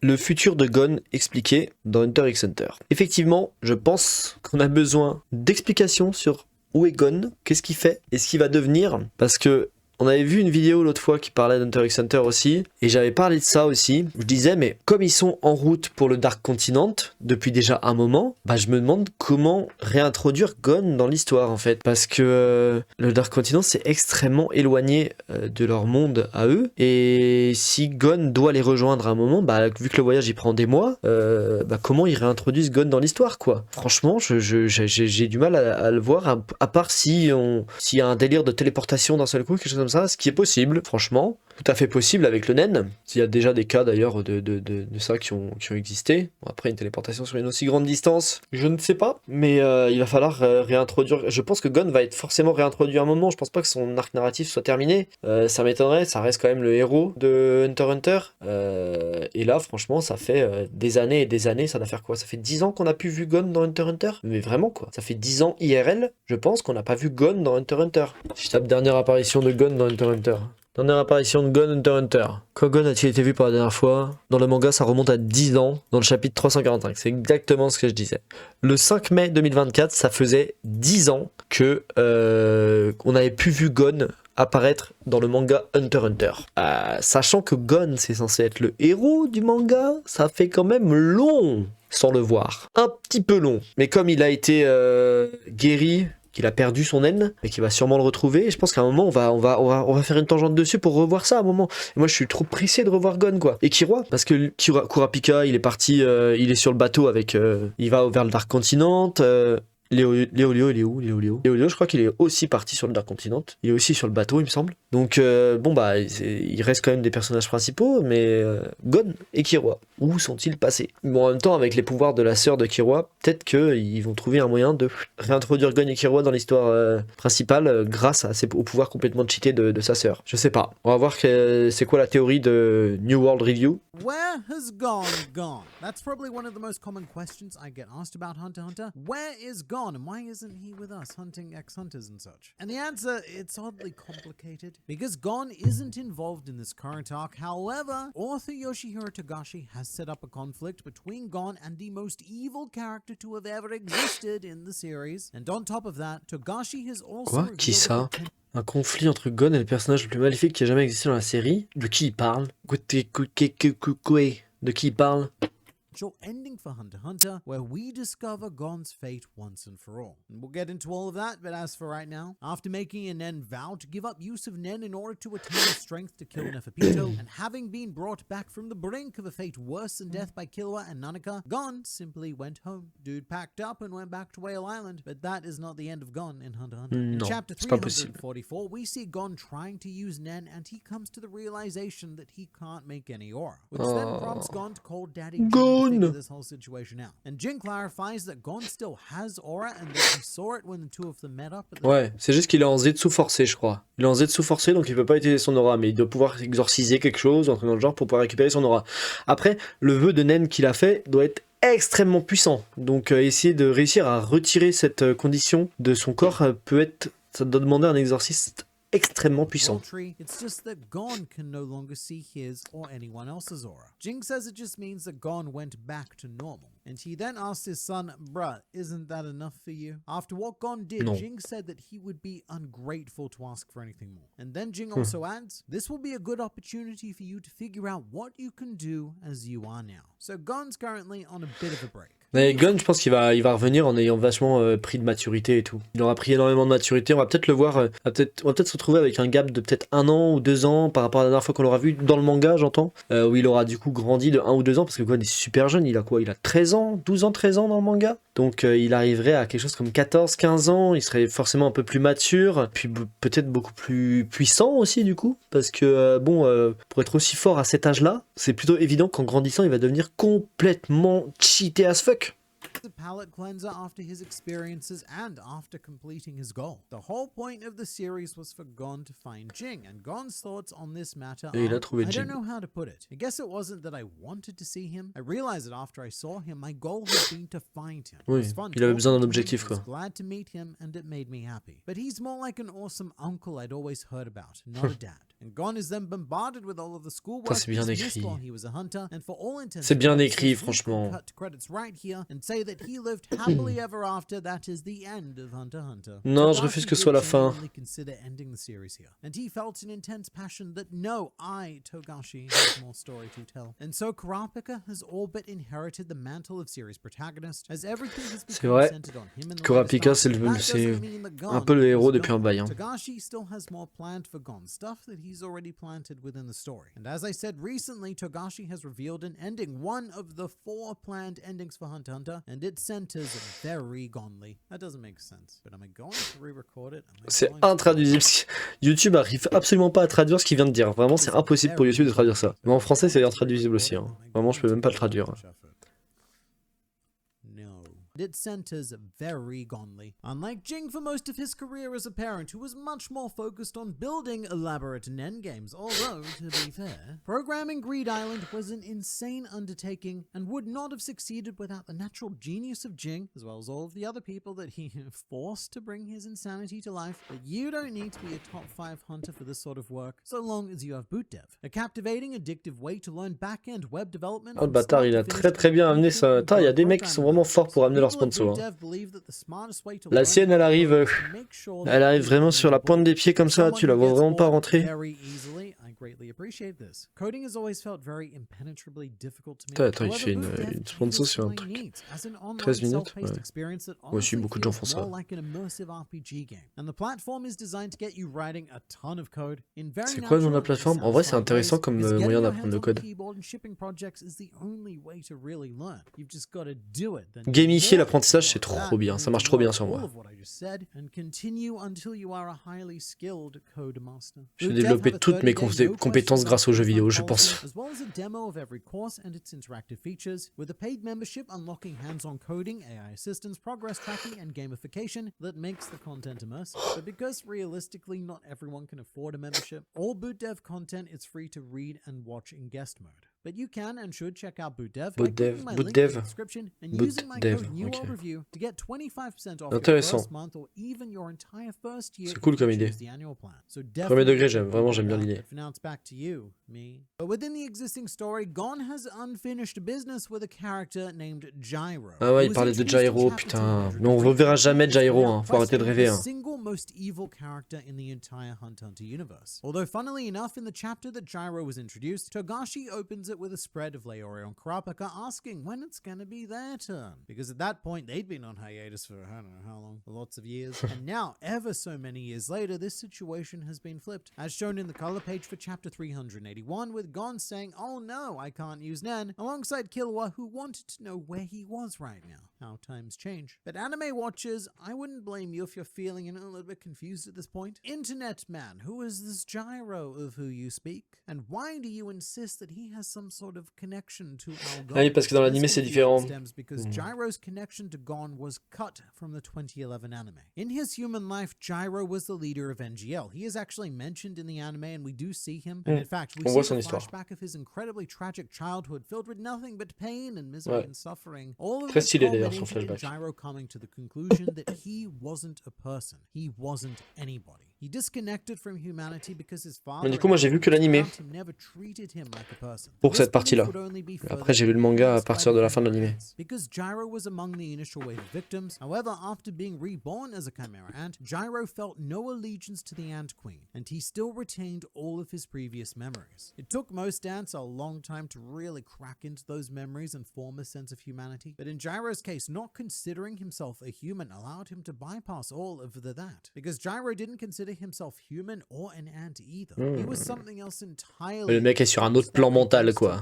Le futur de Gon expliqué dans Hunter x Hunter. Effectivement, je pense qu'on a besoin d'explications sur où est Gon, qu'est-ce qu'il fait et ce qu'il va devenir, parce que on avait vu une vidéo l'autre fois qui parlait d'Hunter x Hunter aussi, et j'avais parlé de ça aussi. Je disais, mais comme ils sont en route pour le Dark Continent, depuis déjà un moment, bah je me demande comment réintroduire Gon dans l'histoire en fait. Parce que le Dark Continent c'est extrêmement éloigné de leur monde à eux, et si Gon doit les rejoindre à un moment, bah vu que le voyage il prend des mois, bah comment ils réintroduisent Gon dans l'histoire quoi. Franchement, j'ai du mal à le voir, à part s'il y a un délire de téléportation d'un seul coup, quelque chose comme ça, ce qui est possible, franchement, tout à fait possible avec le naine. Il y a déjà des cas d'ailleurs de ça qui ont existé. Bon, après, une téléportation sur une aussi grande distance, je ne sais pas, mais il va falloir réintroduire. Je pense que Gon va être forcément réintroduit à un moment. Je pense pas que son arc narratif soit terminé. Ça m'étonnerait, ça reste quand même le héros de Hunter x Hunter. Et là, franchement, ça fait des années et des années. Ça doit faire quoi? Ça fait 10 ans qu'on a pu vu Gon dans Hunter x Hunter? Mais vraiment quoi. Ça fait 10 ans IRL, je pense qu'on n'a pas vu Gon dans Hunter x Hunter. Si je tape dernière apparition de Gon dans Hunter x Hunter. Dernière apparition de Gon Hunter x Hunter. Quand Gon a-t-il été vu pour la dernière fois? Dans le manga, ça remonte à 10 ans, dans le chapitre 345. C'est exactement ce que je disais. Le 5 mai 2024, ça faisait 10 ans que on avait pu vu Gon apparaître dans le manga Hunter x Hunter. Sachant que Gon, c'est censé être le héros du manga, ça fait quand même long sans le voir. Un petit peu long. Mais comme il a été guéri, qu'il a perdu son haine et qu'il va sûrement le retrouver, et je pense qu'à un moment on va faire une tangente dessus pour revoir ça à un moment. Et moi je suis trop pressé de revoir Gon quoi. Et Killua, parce que Kurapika il est parti, il est sur le bateau avec, il va vers le Dark Continent. Léo, il est où Léo, je crois qu'il est aussi parti sur le Dark Continent. Il est aussi sur le bateau, il me semble. Donc, bon, bah, il reste quand même des personnages principaux, mais Gon et Killua, où sont-ils passés? Bon, en même temps, avec les pouvoirs de la sœur de Killua, peut-être qu'ils vont trouver un moyen de réintroduire Gon et Killua dans l'histoire principale grâce au pouvoir complètement cheaté de sa sœur. Je sais pas. On va voir c'est quoi la théorie de New World Review. Where has Gon gone? That's probably one of the most common questions I get asked about Hunter x Hunter. Where is Gon and why isn't he with us hunting ex-hunters and such? And the answer, it's oddly complicated. Because Gon isn't involved in this current arc. However, author Yoshihiro Togashi has set up a conflict between Gon and the most evil character to have ever existed in the series. And on top of that, Togashi has also... Quoi? Qui ça? Un conflit entre Gon et le personnage le plus maléfique qui a jamais existé dans la série? De qui il parle? De qui il parle? Ending for Hunter x Hunter, where we discover Gon's fate once and for all. And we'll get into all of that, but as for right now, after making a Nen vow to give up use of Nen in order to attain the strength to kill Neferpito, and having been brought back from the brink of a fate worse than death by Killua and Nanaka, Gon simply went home. Dude packed up and went back to Whale Island, but that is not the end of Gon in Hunter x Hunter. In chapter 344, we see Gon trying to use Nen, and he comes to the realization that he can't make any aura, which then prompts Gon to call Daddy Gon figure this whole situation out. And Jin clarifies that Gon still has aura and that he saw it when the two of them met up. Ouais, c'est juste qu'il est en Zetsu forcé, je crois. Il est en Zetsu forcé, donc il peut pas utiliser son aura, mais il doit pouvoir exorciser quelque chose, un truc dans le genre, pour pouvoir récupérer son aura. Après, le vœu de Nen qu'il a fait doit être extrêmement puissant. Donc essayer de réussir à retirer cette condition de son corps ça doit demander un exorciste extrêmement puissant. It's just that Gon can no longer see his or anyone else's aura. Jing says it just means that Gon went back to normal. And he then asks his son, bruh, isn't that enough for you? After what Gon did, Jing said that he would be ungrateful to ask for anything more. And then Jing also adds, this will be a good opportunity for you to figure out what you can do as you are now. So Gon's currently on a bit of a break. Mais Gon, je pense qu'il va revenir en ayant vachement pris de maturité et tout. Il aura pris énormément de maturité. On va peut-être le voir, on va peut-être se retrouver avec un gap de peut-être 1 an ou 2 ans par rapport à la dernière fois qu'on l'aura vu dans le manga, j'entends. Où il aura du coup grandi de 1 ou 2 ans, parce que Gon est super jeune. Il a quoi? Il a 13 ans, 12 ans, 13 ans dans le manga. Donc il arriverait à quelque chose comme 14, 15 ans. Il serait forcément un peu plus mature, puis peut-être beaucoup plus puissant aussi du coup. Parce que pour être aussi fort à cet âge-là, c'est plutôt évident qu'en grandissant, il va devenir complètement cheaté as fuck. a palate cleanser after his experiences and after completing his goal. The whole point of the series was for Gon to find Jing, and Gon's thoughts on this matter Et il a are, trouvé I don't Jing. know how to put it. I guess it wasn't that I wanted to see him. I realized that after I saw him, my goal had been to find him. It Oui, was fun il avait besoin d'un talking to him, objectif, I was quoi. glad to meet him, and it made me happy. But he's more like an awesome uncle I'd always heard about, not a dad. And Gon is then bombarded with all of the schoolwork c'est bien he's missed écrit. while he was a hunter, and for all intents C'est and bien purposes, écrit, we could franchement. cut to credits right here and say that he lived happily ever after. That is the end of Hunter x Hunter. Non, je Togashi refuse que ce did soit la fin. genuinely consider ending the series here, and he felt an intense passion that Togashi, has more story to tell. And so Kurapika has all but inherited the mantle of series protagonist, as everything has C'est become vrai. centered on him in the Kurapika, latest c'est arc. That doesn't mean that un Gon peu le héros is depuis un gone. bail. Hein. Togashi still has more planned for Gon, stuff that he's already planted within the story. And as I said recently, Togashi has revealed an ending, one of the 4 planned endings for Hunter x Hunter, and it centers very Gonly. That doesn't make sense. But am I going to re-record it? C'est intraduisible. YouTube arrive absolument pas à traduire ce qu'il vient de dire. Vraiment, c'est impossible pour YouTube de traduire ça. Mais en français, c'est intraduisible aussi. Hein. Vraiment, je peux même pas le traduire. It centers very Gonly. Unlike Jing for most of his career as a parent, who was much more focused on building elaborate Nen games, although, to be fair, programming Greed Island was an insane undertaking and would not have succeeded without the natural genius of Jing, as well as all of the other people that he forced to bring his insanity to life. But you don't need to be a top 5 hunter for this sort of work, so long as you have boot dev, a captivating, addictive way to learn back-end web development. Oh, le bâtard, il a très bien amené ça. Il y a des mecs qui sont vraiment forts pour amener leur sponsor. Hein. La sienne, elle arrive vraiment sur la pointe des pieds comme ça, tu la vois vraiment pas rentrer. Attends, il fait une sponsor sur un truc. 13 minutes, ouais. Moi aussi, beaucoup de gens font ça. C'est quoi le nom de la plateforme? En vrai, c'est intéressant comme moyen d'apprendre le code. Gamifier l'apprentissage, c'est trop bien, ça marche trop bien sur moi. J'ai développé toutes mes compétences grâce aux jeux vidéo, je pense. But you can and should check out Boot Dev Boot Dev, Boot Dev, overview to get 25% off your first month or even your entire first year. C'est cool comme idée. So Premier degré, j'aime bien l'idée. Now it's back to you, me. But within the existing story, Gon has unfinished business with a character named Gyro. Ah ouais, il parlait de Gyro, putain. Mais on reverra jamais Gyro, hein. Faut arrêter de rêver, hein. Single most evil character in the entire Hunter x Hunter universe. Although funnily enough, in the chapter that Gyro was introduced, Togashi opens it with a spread of Leori and Kurapika asking when it's gonna be their turn. Because at that point, they'd been on hiatus for, I don't know how long, lots of years. And now, ever so many years later, this situation has been flipped. As shown in the color page for chapter 381, with Gon saying, oh no, I can't use Nen, alongside Killua, who wanted to know where he was right now. How times change. But anime watchers, I wouldn't blame you if you're feeling a little bit confused at this point. Internet man, who is this Gyro of who you speak? And why do you insist that he has some sort of connection to our Gon? Ah oui, parce que dans l'anime, c'est différent. Because Gyro's connection to Gon was cut from the 2011 anime. In his human life, Gyro was the leader of NGL. He is actually mentioned in the anime, and we do see him. And in fact, we see a flashback of his incredibly tragic childhood filled with nothing but pain and misery and suffering. All of this culminating in Gyro coming to the conclusion that he wasn't a person. He wasn't anybody. He disconnected from humanity because his father. Mais du coup, moi j'ai vu que l'animé pour cette partie-là. Après, j'ai vu le manga à partir de la fin de l'animé. Because Gyro was among the initial wave of victims. However, after being reborn as a chimera ant, Gyro felt no allegiance to the Ant Queen, and he still retained all of his previous memories. It took most ants a long time to really crack into those memories and form a sense of humanity. But in Gyro's case, not considering himself a human allowed him to bypass all of that. Because Gyro didn't consider himself human or an ant either. He was something else entirely. Le mec est sur un autre plan mental, quoi.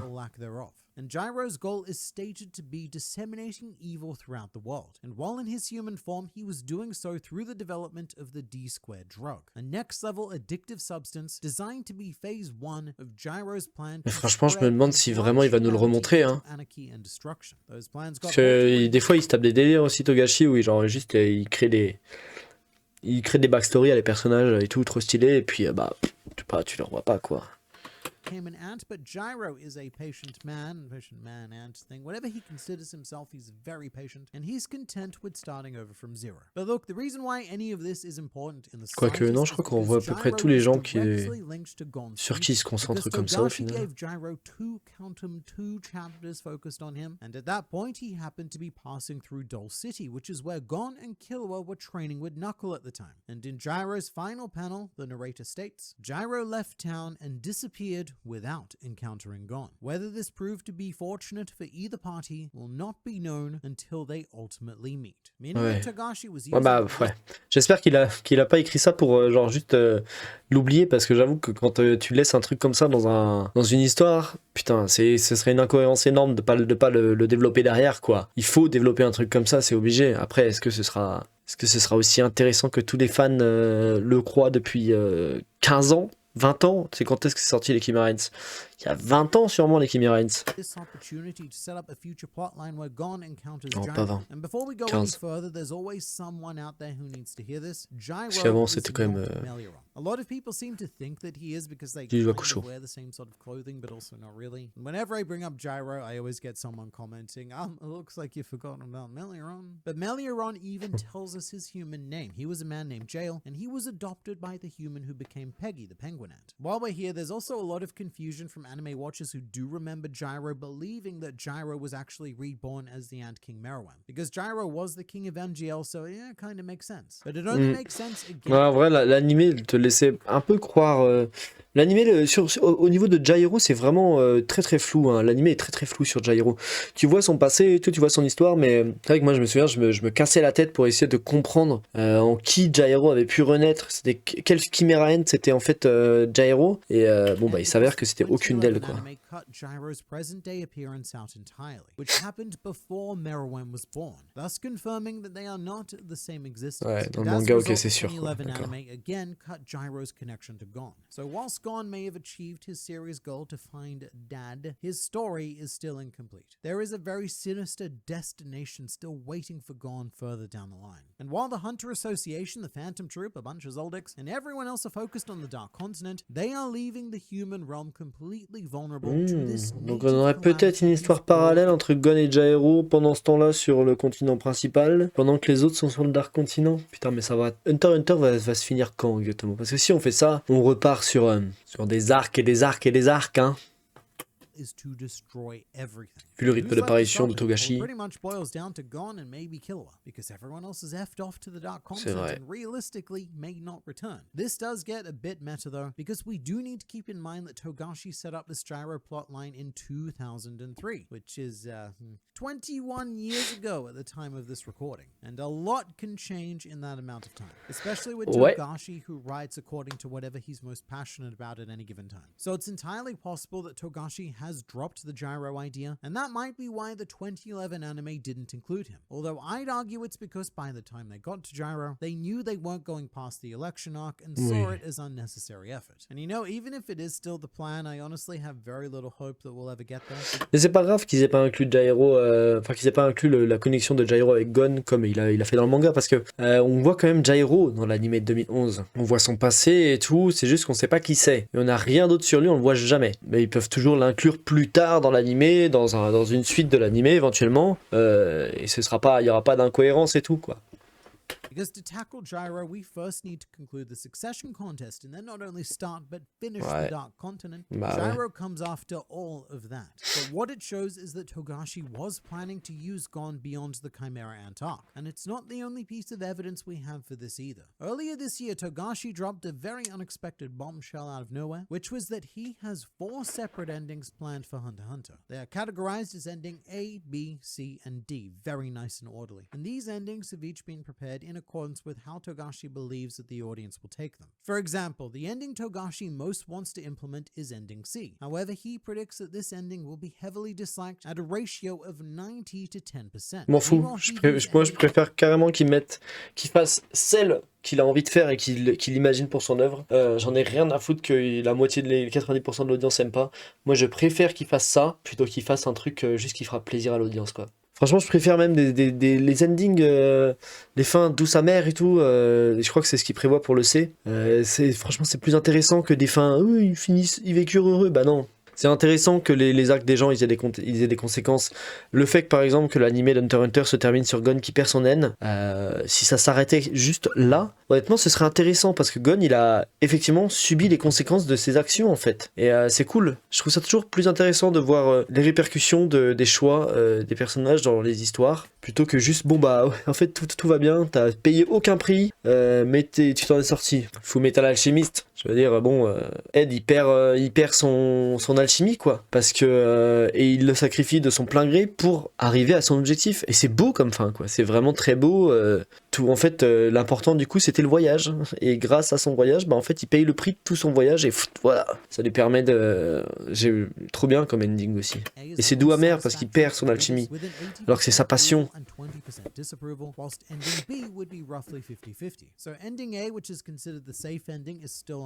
and Gyro's goal is stated to be disseminating evil throughout the world. And while in his human form, he was doing so through the development of the D-squared drug, a next-level addictive substance designed to be phase 1 of Gyro's plan. Mais franchement, je me demande si vraiment il va nous le remontrer, hein. Parce que des fois, il se tape des délires aussi, Togashi, où genre juste il crée des backstories à les personnages et tout, trop stylé, et puis bah, tu les revois pas, quoi. Became an ant, but Gyro is a patient man ant thing. Whatever he considers himself, he's very patient, and he's content with starting over from zero. But look, the reason why any of this is important in the Quoique non, je crois qu'on voit à peu près tous les gens sur qui il se concentre comme ça au final. Gave Gyro two chapters focused on him, and at that point he happened to be passing through Dole City, which is where Gon and Killua were training with Knuckle at the time. And in Gyro's final panel, the narrator states, Gyro left town and disappeared without encountering Gon. Whether this proved to be fortunate for either party will not be known until they ultimately meet. Ouais. Togashi was Ouais, bah, ouais. J'espère qu'il a pas écrit ça pour genre juste l'oublier, parce que j'avoue que quand tu laisses un truc comme ça dans une histoire, putain, ce serait une incohérence énorme de pas le développer derrière, quoi. Il faut développer un truc comme ça, c'est obligé. Après, est-ce que ce sera aussi intéressant que tous les fans le croient depuis 15 ans? 20 ans? C'est quand est-ce que c'est sorti les Chimera Ants? Il y a 20 ans sûrement les Chimera Ants. Non, pas 20. 15. Parce qu'avant c'était quand même... A lot of people seem to think that he is because they kind of wear the same sort of clothing, but also not really. Whenever I bring up Gyro, I always get someone commenting, it looks like you've forgotten about Melioron. But Melioron even tells us his human name. He was a man named Jail, and he was adopted by the human who became Peggy, the penguin ant. While we're here, there's also a lot of confusion from anime watchers who do remember Gyro believing that Gyro was actually reborn as the Ant King Meruem. Because Gyro was the king of MGL, so yeah, it kind of makes sense. But it only makes sense again. Ouais, en vrai, l'animé te laissait un peu croire... L'animé au niveau de Gyro, c'est vraiment très très flou, hein. L'animé est très très flou sur Gyro. Tu vois son passé et tout, tu vois son histoire, mais c'est vrai que moi je me souviens, je me cassais la tête pour essayer de comprendre en qui Gyro avait pu renaître. C'était quel Chimera Ant c'était en fait Gyro, et bon bah il s'avère que c'était aucune d'elles, quoi. Cut Gyro's present-day appearance out entirely, which happened before Meruem was born, thus confirming that they are not the same existence. Ouais, dans le manga, ok, c'est sûr. 2011 anime again cut Gyro's connection to Gon. So whilst Gon may have achieved his series goal to find Dad, his story is still incomplete. There is a very sinister destination still waiting for Gon further down the line. And while the Hunter Association, the Phantom Troop, a bunch of Zoldycks, and everyone else are focused on the Dark Continent, they are leaving the human realm completely vulnerable. Donc on aurait peut-être une histoire parallèle entre Gon et Gyro pendant ce temps-là sur le continent principal, pendant que les autres sont sur le Dark Continent. Putain, mais ça va... Hunter x Hunter va se finir quand exactement? Parce que si on fait ça, on repart sur des arcs et des arcs et des arcs, hein. Is to destroy everything. Vu le rythme d'apparition de Togashi. Pretty much boils down to Gon and maybe Killua, because everyone else is effed off to the Dark Continent and realistically may not return. This does get a bit meta though, because we do need to keep in mind that Togashi set up this Gyro plotline in 2003, which is 21 years ago at the time of this recording, and a lot can change in that amount of time, especially with Togashi, who writes according to whatever he's most passionate about at any given time. So it's entirely possible that Togashi has dropped the Gyro idea, and that might be why the 2011 anime didn't include him. Although I'd argue it's because by the time they got to Gyro, they knew they weren't going past the election arc and saw it as unnecessary effort. And you know, even if it is still the plan, I honestly have very little hope that we'll ever get there. Mais c'est pas grave qu'ils aient pas inclus Gyro, qu'ils aient pas inclus la connexion de Gyro avec Gon comme il a fait dans le manga, parce que on voit quand même Gyro dans l'anime de 2011. On voit son passé et tout, c'est juste qu'on sait pas qui c'est. Et on a rien d'autre sur lui, on le voit jamais. Mais ils peuvent toujours l'inclure plus tard dans l'animé, dans une suite de l'animé éventuellement, et il y aura pas d'incohérence et tout, quoi. Because to tackle Gyro, we first need to conclude the succession contest and then not only start but finish the Dark Continent. Gyro comes after all of that. But what it shows is that Togashi was planning to use Gon beyond the Chimera Ant arc, and it's not the only piece of evidence we have for this either. Earlier this year, Togashi dropped a very unexpected bombshell out of nowhere, which was that he has 4 separate endings planned for Hunter x Hunter. They are categorized as ending A, B, C, and D, very nice and orderly. And these endings have each been prepared in accordance with how Togashi believes that the audience will take them. For example, the ending Togashi most wants to implement is ending C. However, he predicts that this ending will be heavily disliked at a ratio of 90 to 10%. M'en fous. Moi, je préfère carrément qu'il fasse celle qu'il a envie de faire et qu'il imagine pour son œuvre. J'en ai rien à foutre que la moitié de les 90% de l'audience aime pas. Moi, je préfère qu'il fasse ça plutôt qu'il fasse un truc juste qui fera plaisir à l'audience, quoi. Franchement, je préfère même les endings, les fins douces amères et tout. Je crois que c'est ce qu'il prévoit pour le C. Franchement, c'est plus intéressant que des fins ils vécurent heureux. Bah non. C'est intéressant que les actes des gens ils aient des conséquences. Le fait que par exemple que l'animé d'Hunter x Hunter se termine sur Gon qui perd son haine, si ça s'arrêtait juste là, honnêtement ce serait intéressant parce que Gon il a effectivement subi les conséquences de ses actions en fait. Et c'est cool. Je trouve ça toujours plus intéressant de voir les répercussions des choix des personnages dans les histoires plutôt que juste bon bah en fait tout va bien, t'as payé aucun prix mais tu t'en es sorti. Fullmetal Alchemist. Je veux dire, bon, Ed, il perd son alchimie, quoi. Parce que... et il le sacrifie de son plein gré pour arriver à son objectif. Et c'est beau comme fin, quoi. C'est vraiment très beau. En fait, l'important, du coup, c'était le voyage. Et grâce à son voyage, bah, en fait, il paye le prix de tout son voyage. Et voilà, ça lui permet de... J'ai trop bien comme ending aussi. Et c'est doux amer parce qu'il perd son alchimie. Alors que c'est sa passion.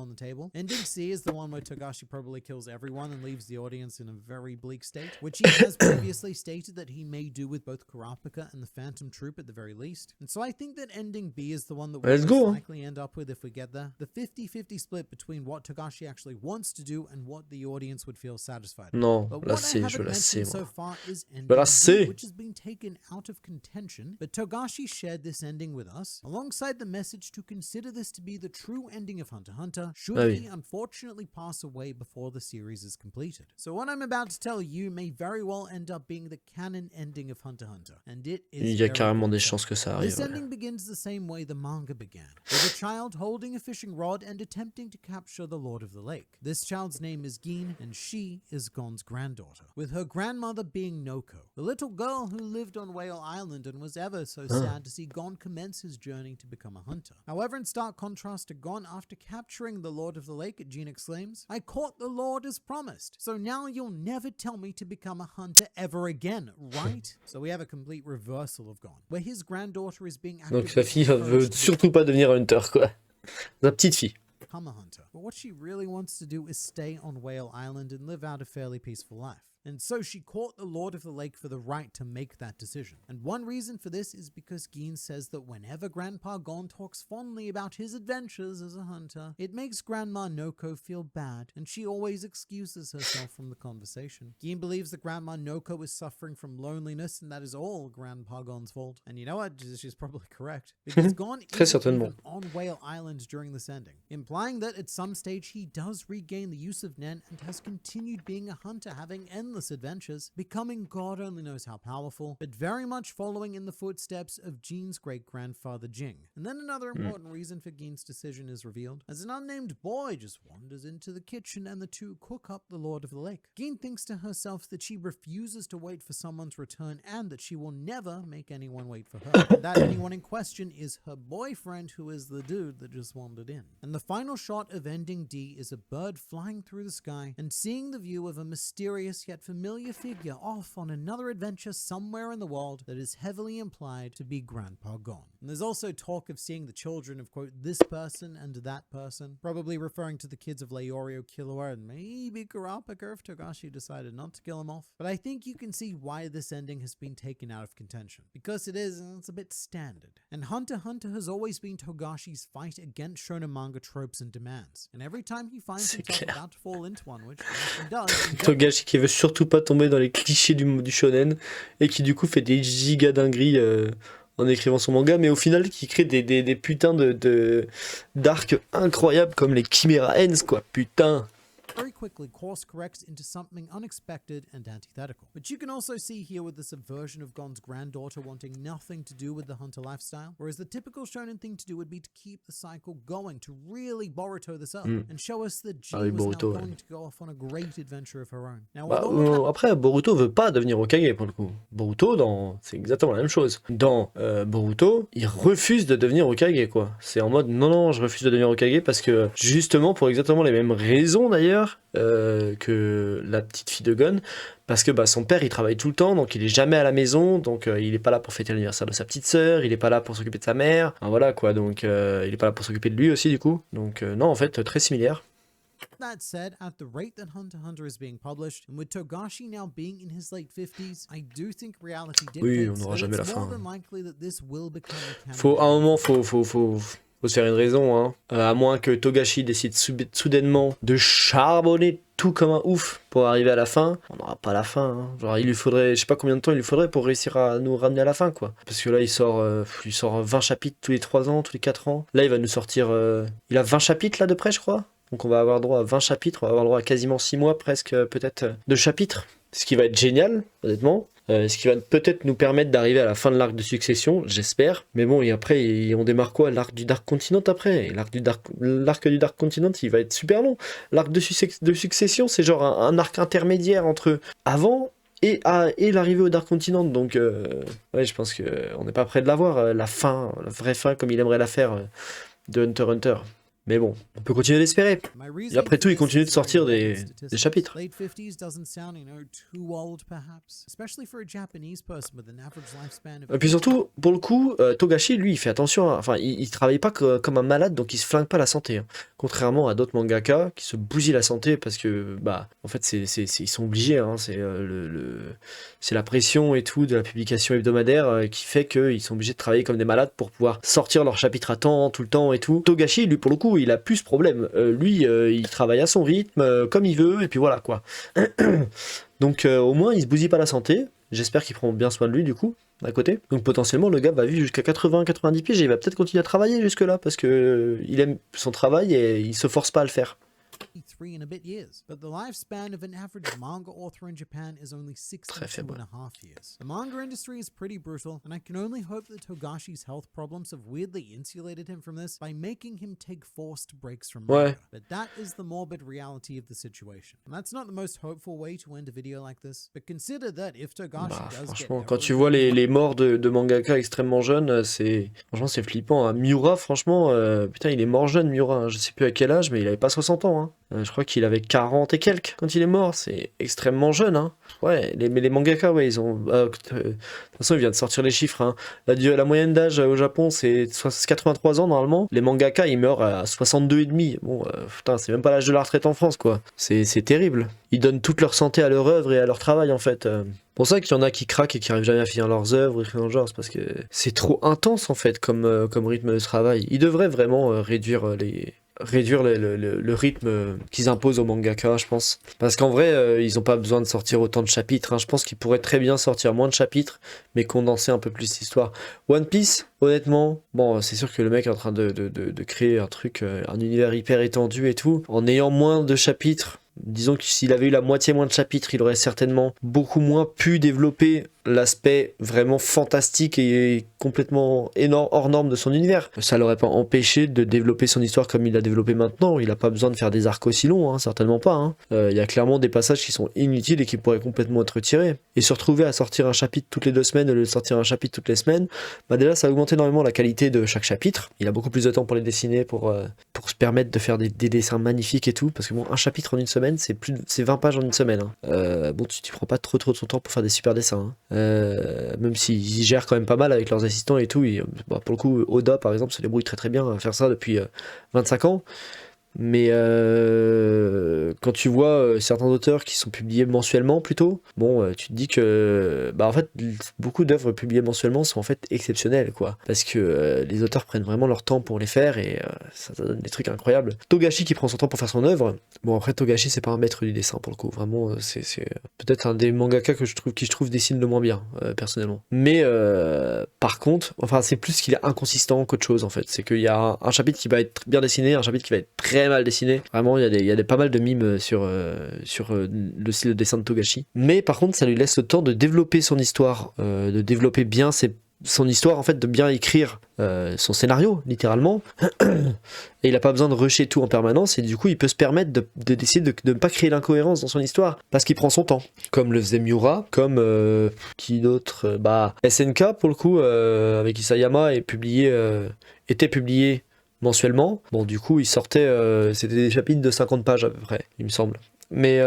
On the table. Ending C is the one where Togashi probably kills everyone and leaves the audience in a very bleak state, which he has previously stated that he may do with both Kurapika and the Phantom Troop at the very least. And so I think that ending B is the one that we'll most likely end up with if we get there. The 50-50 split between what Togashi actually wants to do and what the audience would feel satisfied with. Non, but la what C, I je haven't la C, mentioned moi. so far is ending La B, C. which has been taken out of contention, but Togashi shared this ending with us, alongside the message to consider this to be the true ending of Hunter x Hunter, should he unfortunately pass away before the series is completed. So what I'm about to tell you may very well end up being the canon ending of Hunter x Hunter, and it is Il y a carrément des chances que ça arrive. This ending begins the same way the manga began, with a child holding a fishing rod and attempting to capture the Lord of the Lake. This child's name is Gin, and she is Gon's granddaughter, with her grandmother being Noko, the little girl who lived on Whale Island and was ever so sad to see Gon commence his journey to become a hunter. However, in stark contrast to Gon, after capturing the Lord of the Lake, Gin exclaims, "I caught the Lord as promised, so now you'll never tell me to become a hunter ever again, right?" So we have a complete reversal of Gon, where his granddaughter is being Donc sa fille veut surtout pas devenir hunter, quoi. Sa petite fille. Become a hunter. But what she really wants to do is stay on Whale Island and live out a fairly peaceful life. And so she caught the Lord of the Lake for the right to make that decision. And one reason for this is because Gin says that whenever Grandpa Gon talks fondly about his adventures as a hunter, it makes Grandma Noko feel bad, and she always excuses herself from the conversation. Gin believes that Grandma Noko is suffering from loneliness, and that is all Grandpa Gon's fault. And you know what? She's probably correct. Because Gon isn't even on Whale Island during this ending, implying that at some stage he does regain the use of Nen and has continued being a hunter, having endless adventures, becoming God only knows how powerful, but very much following in the footsteps of Gin's great-grandfather Jing. And then another important reason for Gin's decision is revealed, as an unnamed boy just wanders into the kitchen and the two cook up the Lord of the Lake. Gin thinks to herself that she refuses to wait for someone's return and that she will never make anyone wait for her. And that anyone in question is her boyfriend, who is the dude that just wandered in. And the final shot of ending D is a bird flying through the sky and seeing the view of a mysterious yet familiar figure off on another adventure somewhere in the world that is heavily implied to be Grandpa Gon. And there's also talk of seeing the children of, quote, this person and that person, probably referring to the kids of Leorio Killua and maybe Kurapika if Togashi decided not to kill him off. But I think you can see why this ending has been taken out of contention, because it's a bit standard. And Hunter x Hunter has always been Togashi's fight against shonen manga tropes and demands. And every time he finds himself about to fall into one, which he does, Togashi qui veut surtout pas tomber dans les clichés du shonen et qui du coup fait des giga dingueries en écrivant son manga, mais au final qui crée des putains d'arcs incroyables comme les Chimera Ends, quoi, putain. very quickly course corrects into something unexpected and antithetical. But you can also see here with the subversion of Gon's granddaughter wanting nothing to do with the hunter lifestyle, whereas the typical shonen thing to do would be to keep the cycle going, to really Boruto this up, and show us that Jean oui, was now Boruto, going to go off on a great adventure of her own. Now, Bah, although après, Boruto veut pas devenir Hokage pour le coup. Boruto, c'est exactement la même chose. Dans Boruto, il refuse de devenir Hokage, quoi. C'est en mode non, non, je refuse de devenir Hokage parce que justement pour exactement les mêmes raisons d'ailleurs que la petite fille de Gon. Parce que bah, son père il travaille tout le temps, donc il est jamais à la maison, donc il est pas là pour fêter l'anniversaire de sa petite sœur, il est pas là pour s'occuper de sa mère, enfin, voilà quoi, donc il est pas là pour s'occuper de lui aussi du coup. Donc non, en fait, très similaire. that said, at the rate that Hunter x Hunter is being published, and with Togashi now being in his late 50s, I do think reality Oui, on dictates n'aura that jamais la it's more fin. than likely that this will become a Faut, à canon. un moment, faut se faire une raison, hein. À moins que Togashi décide soudainement de charbonner tout comme un ouf pour arriver à la fin, on n'aura pas la fin, hein. Genre il lui faudrait, je sais pas combien de temps il lui faudrait pour réussir à nous ramener à la fin, quoi. Parce que là il sort 20 chapitres tous les 3 ans, tous les 4 ans. Là il va nous sortir, il a 20 chapitres là de près je crois. Donc on va avoir droit à 20 chapitres, on va avoir droit à quasiment 6 mois presque peut-être de chapitres. Ce qui va être génial, honnêtement. Ce qui va peut-être nous permettre d'arriver à la fin de l'arc de succession, j'espère. Mais bon, et après, on démarre quoi? L'arc du Dark Continent après. L'arc du Dark Continent, il va être super long. L'arc de succession, c'est genre un arc intermédiaire entre avant et l'arrivée au Dark Continent. Donc, ouais, je pense qu'on n'est pas près de l'avoir, la fin, la vraie fin, comme il aimerait la faire de Hunter x Hunter. Mais bon, on peut continuer d'espérer. Et après tout, il continue de sortir des chapitres. Late 50s doesn't sound, too old perhaps, especially for a Japanese person with an average lifespan of... Et puis surtout, pour le coup, Togashi, lui, il fait attention, enfin, il travaille pas comme un malade, donc il se flingue pas la santé. Hein. Contrairement à d'autres mangaka qui se bousillent la santé parce que, bah, en fait, ils sont obligés, hein, c'est la pression et tout de la publication hebdomadaire qui fait qu'ils sont obligés de travailler comme des malades pour pouvoir sortir leur chapitre à temps, tout le temps et tout. Togashi, lui, pour le coup, il a plus ce problème. Lui, il travaille à son rythme, comme il veut, et puis voilà, quoi. Donc, au moins, il se bousille pas la santé. J'espère qu'il prend bien soin de lui, du coup, à côté. Donc, potentiellement, le gars va vivre jusqu'à 80-90 piges et il va peut-être continuer à travailler jusque-là parce que il aime son travail et il se force pas à le faire. 3 and a bit years, but the lifespan of an average manga author in Japan is only 62 and a half years. The manga industry is pretty brutal, and I can only hope that Togashi's health problems have weirdly insulated him from this by making him take forced breaks from manga. Ouais. But that is the morbid reality of the situation. And that's not the most hopeful way to end a video like this, but consider that if Togashi Bah, does franchement, get quand tu vois les morts de mangaka extrêmement jeunes, c'est flippant. Hein. Miura, franchement, putain, il est mort jeune, Miura. Hein. Je sais plus à quel âge, mais il avait pas 60 ans. Hein. Je crois qu'il avait 40 et quelques quand il est mort. C'est extrêmement jeune. Hein. Ouais, mais les mangaka, ouais, ils ont. De toute façon, il vient de sortir les chiffres. Hein. La moyenne d'âge au Japon, c'est 83 ans normalement. Les mangaka, ils meurent à 62 et demi. Bon, putain, c'est même pas l'âge de la retraite en France, quoi. C'est terrible. Ils donnent toute leur santé à leur œuvre et à leur travail, en fait. C'est pour ça qu'il y en a qui craquent et qui arrivent jamais à finir leurs œuvres, et dans le genre, c'est parce que c'est trop intense, en fait, comme rythme de travail. Ils devraient vraiment réduire le rythme qu'ils imposent aux mangaka, je pense. Parce qu'en vrai, ils n'ont pas besoin de sortir autant de chapitres. Hein. Je pense qu'ils pourraient très bien sortir moins de chapitres, mais condenser un peu plus l'histoire. One Piece, honnêtement, bon, c'est sûr que le mec est en train de créer un truc, un univers hyper étendu et tout, en ayant moins de chapitres. Disons que s'il avait eu la moitié moins de chapitres, il aurait certainement beaucoup moins pu développer l'aspect vraiment fantastique et complètement énorme, hors norme de son univers. Ça l'aurait pas empêché de développer son histoire comme il l'a développé maintenant. Il a pas besoin de faire des arcs aussi longs, hein, certainement pas. Hein. Y a clairement des passages qui sont inutiles et qui pourraient complètement être retirés. Et se retrouver à sortir un chapitre toutes les 2 semaines et de sortir un chapitre toutes les semaines, bah déjà ça augmente énormément la qualité de chaque chapitre. Il a beaucoup plus de temps pour les dessiner, pour se permettre de faire des dessins magnifiques et tout. Parce que bon, un chapitre en une semaine, c'est 20 pages en une semaine. Hein. Bon, tu prends pas trop de ton temps pour faire des super dessins. Hein. Même s'ils gèrent quand même pas mal avec leurs assistants et tout. Bah, pour le coup, Oda par exemple se débrouille très très bien à faire ça depuis 25 ans. Mais quand tu vois certains auteurs qui sont publiés mensuellement plutôt, bon, tu te dis que bah en fait beaucoup d'œuvres publiées mensuellement sont en fait exceptionnelles, quoi, parce que les auteurs prennent vraiment leur temps pour les faire et ça donne des trucs incroyables. Togashi qui prend son temps pour faire son œuvre, bon après Togashi c'est pas un maître du dessin pour le coup, vraiment c'est peut-être un des mangaka que je trouve dessine le moins bien personnellement. Mais par contre, enfin c'est plus qu'il est inconsistant qu'autre chose en fait, c'est qu'il y a un chapitre qui va être bien dessiné, un chapitre qui va être très très mal dessiné. Vraiment, il y a pas mal de mimes sur le style de dessin de Togashi. Mais par contre, ça lui laisse le temps de développer son histoire, de développer bien son histoire, en fait, de bien écrire son scénario, littéralement. Et il n'a pas besoin de rusher tout en permanence, et du coup, il peut se permettre de décider de ne pas créer l'incohérence dans son histoire, parce qu'il prend son temps. Comme le faisait Miura, comme qui d'autre, SNK, pour le coup, avec Isayama, était publié mensuellement. Bon, du coup, il sortait, c'était des chapitres de 50 pages à peu près, il me semble. Mais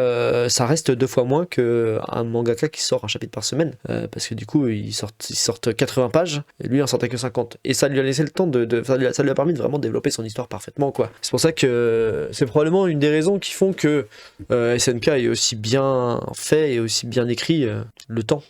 ça reste 2 fois moins qu'un mangaka qui sort un chapitre par semaine. Parce que du coup, ils sortent 80 pages, et lui, il en sortait que 50. Et ça lui a laissé le temps ça lui a permis de vraiment développer son histoire parfaitement, quoi. C'est pour ça que c'est probablement une des raisons qui font que SNK est aussi bien fait et aussi bien écrit le temps.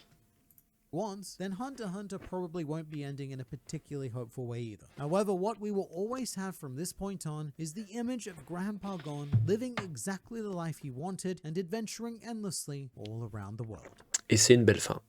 Once, then Hunter x Hunter probably won't be ending in a particularly hopeful way either. However, what we will always have from this point on is the image of Grandpa Gon living exactly the life he wanted and adventuring endlessly all around the world. Et c'est une belle fin.